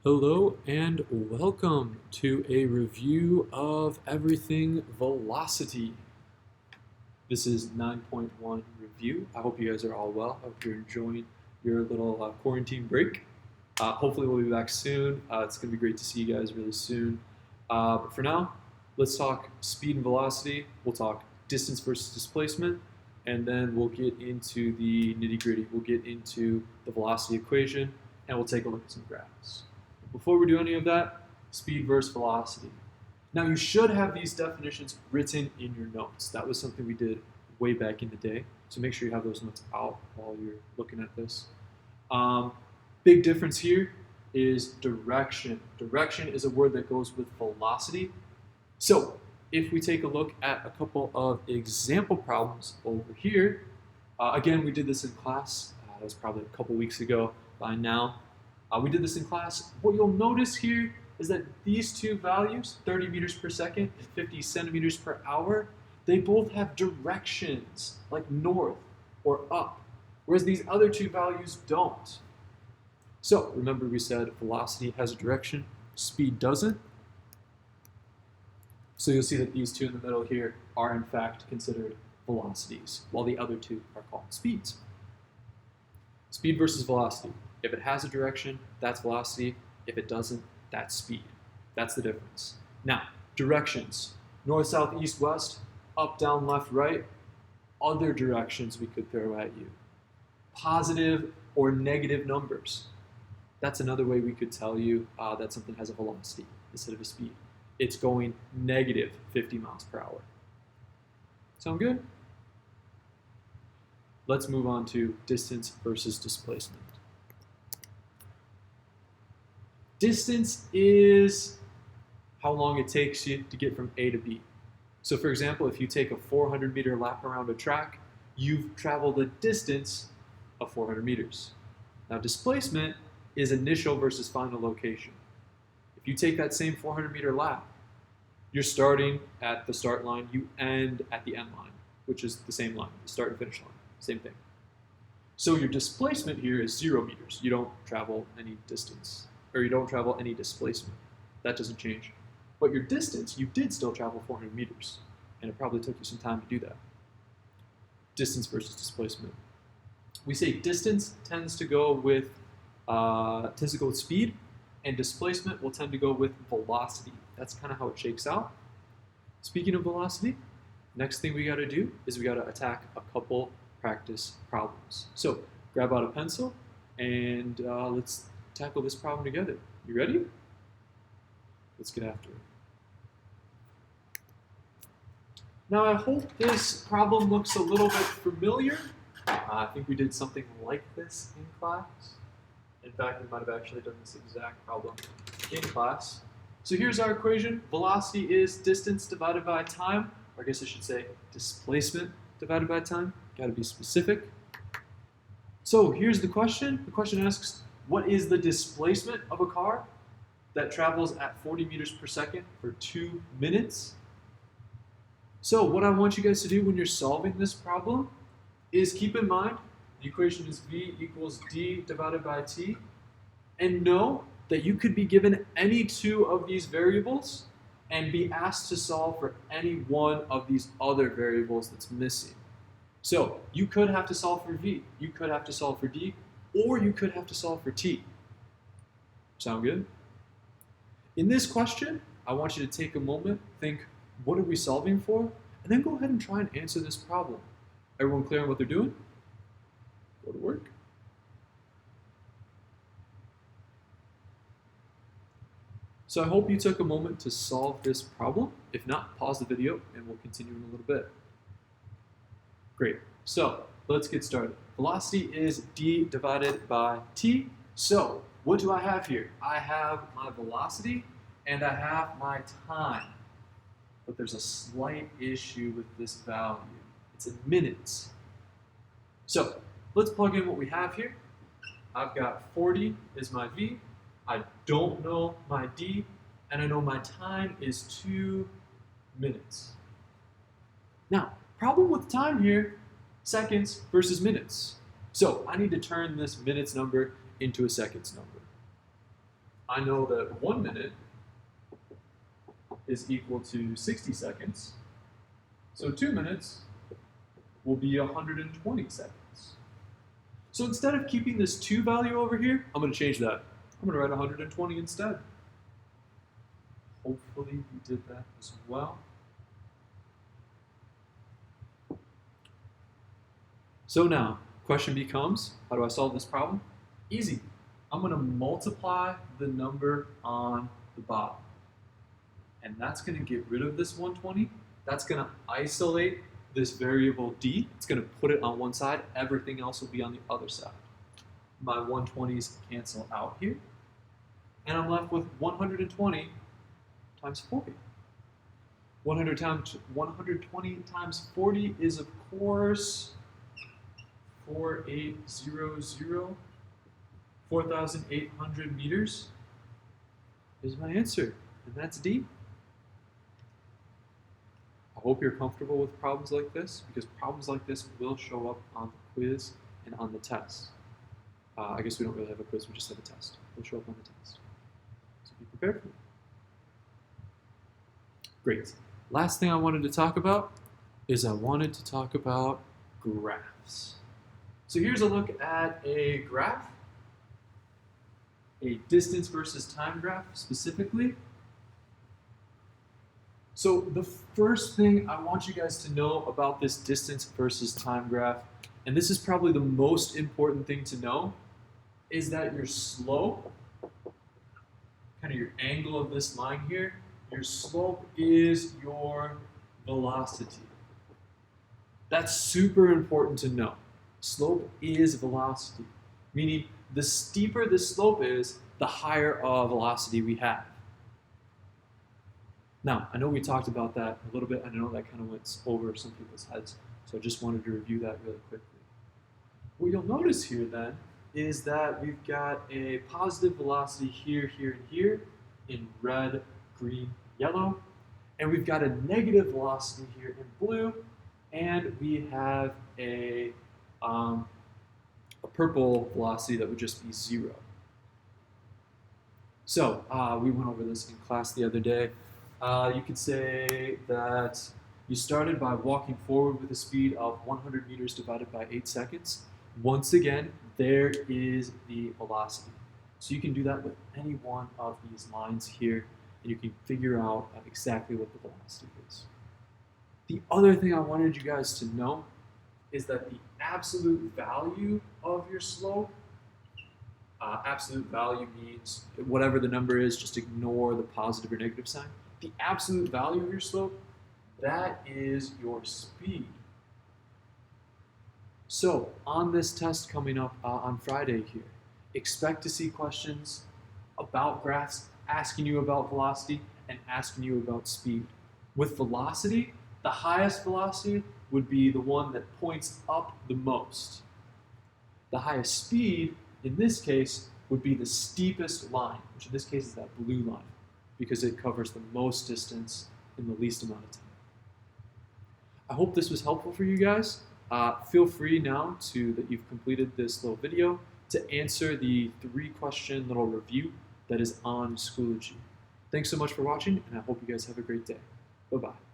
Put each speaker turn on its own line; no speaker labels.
Hello and welcome to a review of everything velocity. This is 9.1 review. I hope you guys are all well. I hope you're enjoying your little quarantine break. Hopefully we'll be back soon. It's going to be great to see you guys really soon. But for now, let's talk speed and velocity. We'll talk distance versus displacement, and then we'll get into the nitty-gritty. We'll get into the velocity equation, and we'll take a look at some graphs. Before we do any of that, speed versus velocity. Now you should have these definitions written in your notes. That was something we did way back in the day. So make sure you have those notes out while you're looking at this. Big difference here is direction. Direction is a word that goes with velocity. So if we take a look at a couple of example problems over here, again, we did this in class. That was probably a couple weeks ago by now. We did this in class. What you'll notice here is that these two values, 30 meters per second and 50 centimeters per hour, they both have directions, like north or up, whereas these other two values don't. So remember we said velocity has a direction, speed doesn't. So you'll see that these two in the middle here are in fact considered velocities, while the other two are called speeds. Speed versus velocity. If it has a direction, that's velocity. If it doesn't, that's speed. That's the difference. Now, directions. North, south, east, west, up, down, left, right. Other directions we could throw at you. Positive or negative numbers. That's another way we could tell you that something has a velocity instead of a speed. It's going negative 50 miles per hour. Sound good? Let's move on to distance versus displacement. Distance is how long it takes you to get from A to B. So for example, if you take a 400-meter lap around a track, you've traveled a distance of 400 meters. Now displacement is initial versus final location. If you take that same 400-meter lap, you're starting at the start line, you end at the end line, which is the same line, the start and finish line, same thing. So your displacement here is 0 meters. You don't travel any distance. Or you don't travel any displacement. That doesn't change. But your distance, you did still travel 400 meters, and it probably took you some time to do that. Distance versus displacement. We say distance tends to go with speed, and displacement will tend to go with velocity. That's kind of how it shakes out. Speaking of velocity, next thing we got to do is we got to attack a couple practice problems. So grab out a pencil, and let's tackle this problem together. You ready? Let's get after it. Now I hope this problem looks a little bit familiar. I think we did something like this in class. In fact, we might have actually done this exact problem in class. So here's our equation. Velocity is distance divided by time, or I guess I should say displacement divided by time. Got to be specific. So here's the question. The question asks, what is the displacement of a car that travels at 40 meters per second for 2 minutes? So what I want you guys to do when you're solving this problem is keep in mind the equation is V equals D divided by T, and know that you could be given any two of these variables and be asked to solve for any one of these other variables that's missing. So you could have to solve for V, you could have to solve for D, or you could have to solve for T. Sound good? In this question, I want you to take a moment, think, what are we solving for? And then go ahead and try and answer this problem. Everyone clear on what they're doing? Go to work. So I hope you took a moment to solve this problem. If not, pause the video and we'll continue in a little bit. Great. So let's get started. Velocity is d divided by t. So what do I have here? I have my velocity and I have my time. But there's a slight issue with this value. It's in minutes. So let's plug in what we have here. I've got 40 is my v. I don't know my d. And I know my time is 2 minutes. Now, problem with time here, seconds versus minutes. So I need to turn this minutes number into a seconds number. I know that 1 minute is equal to 60 seconds. So 2 minutes will be 120 seconds. So instead of keeping this 2 value over here, I'm going to change that. I'm going to write 120 instead. Hopefully you did that as well. So now, question becomes, how do I solve this problem? Easy. I'm going to multiply the number on the bottom. And that's going to get rid of this 120. That's going to isolate this variable d. It's going to put it on one side. Everything else will be on the other side. My 120s cancel out here. And I'm left with 120 times 40. 120 times 40 is, of course, 4800. 4,800 meters is my answer, and that's D. I hope you're comfortable with problems like this, because problems like this will show up on the quiz and on the test. I guess we don't really have a quiz, we just have a test. It'll show up on the test. So be prepared for it. Great. Last thing I wanted to talk about is I wanted to talk about graphs. So here's a look at a graph, a distance versus time graph specifically. So the first thing I want you guys to know about this distance versus time graph, and this is probably the most important thing to know, is that your slope, kind of your angle of this line here, your slope is your velocity. That's super important to know. Slope is velocity, meaning the steeper the slope is, the higher velocity we have. Now, I know we talked about that a little bit. I know that kind of went over some people's heads, so I just wanted to review that really quickly. What you'll notice here then is that we've got a positive velocity here, here, and here in red, green, yellow, and we've got a negative velocity here in blue, and we have a purple velocity that would just be 0. So we went over this in class the other day. You could say that you started by walking forward with a speed of 100 meters divided by 8 seconds. Once again, there is the velocity. So you can do that with any one of these lines here, and you can figure out exactly what the velocity is. The other thing I wanted you guys to know is that the absolute value of your slope, absolute value means whatever the number is, just ignore the positive or negative sign. The absolute value of your slope, that is your speed. So on this test coming up on Friday here, expect to see questions about graphs, asking you about velocity and asking you about speed. With velocity, the highest velocity would be the one that points up the most. The highest speed, in this case, would be the steepest line, which in this case is that blue line, because it covers the most distance in the least amount of time. I hope this was helpful for you guys. Feel free now that you've completed this little video to answer the 3-question little review that is on Schoology. Thanks so much for watching, and I hope you guys have a great day. Bye-bye.